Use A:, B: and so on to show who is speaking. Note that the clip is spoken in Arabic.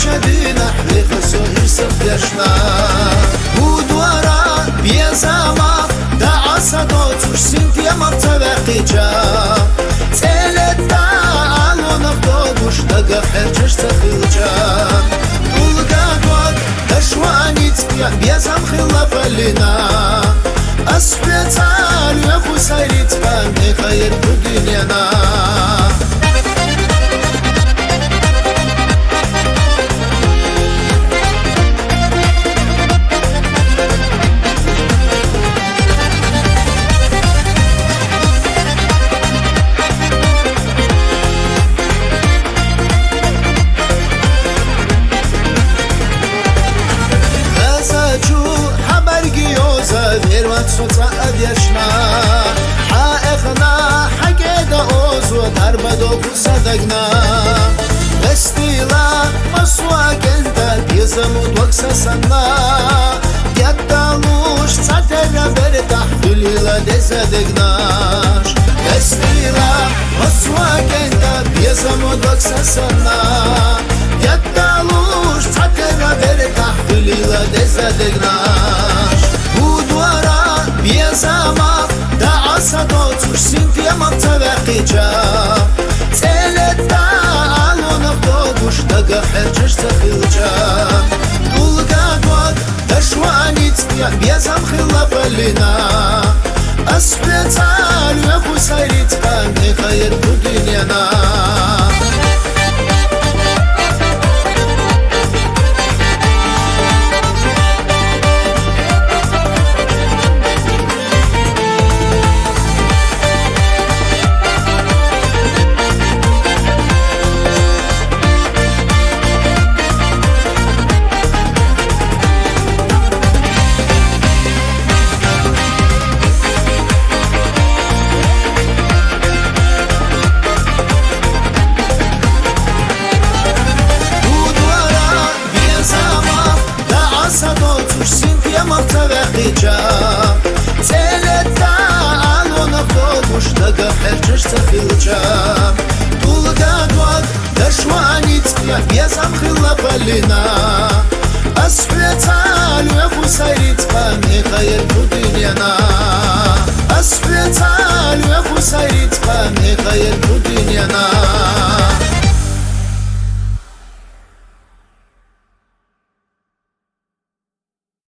A: شدينا حليق السوهر سبتشنا ودورا بيزاما دا عصدو توش سنتيا مرتبقي جا تلت دا علو نبدو دوش دقا حرجش تخيل جا طولقا دوك دشواني تقيا بيزام خلافة لنا أسبيتال يخو سايري تفهمي خير في دنيانا صوت أديشنا حائقنا حقيدا أوزو دربدو بصدقنا استيلا مسواك انت بيزمود وكسسنا يدالوش تاتر برتاح بالهلا دي صدقناش استيلا مسواك انت بيزمود وكسسنا يدالوش تاتر برتاح بالهلا دي صدقناش ودورا بيزاما دا عصدو توش سنتيا مرتبقي جا تلت دا علو نبدو دوش دقا حرجش تخيل جا طولقا دوك دشواني تقيا بيزام خلافة لنا أسبيتال ويخو سايري تفهمي خير في دنيانا مرتبقي جا تلت دا علو نبدو دوش دقا حرجش تخيل جا طولقا دوك دشواني تقيا بيزام خلافة لنا أسبيتال ويخو سايري تفهمي خير في دنيانا أسبيتال ويخو سايري تفهمي خير في دنيانا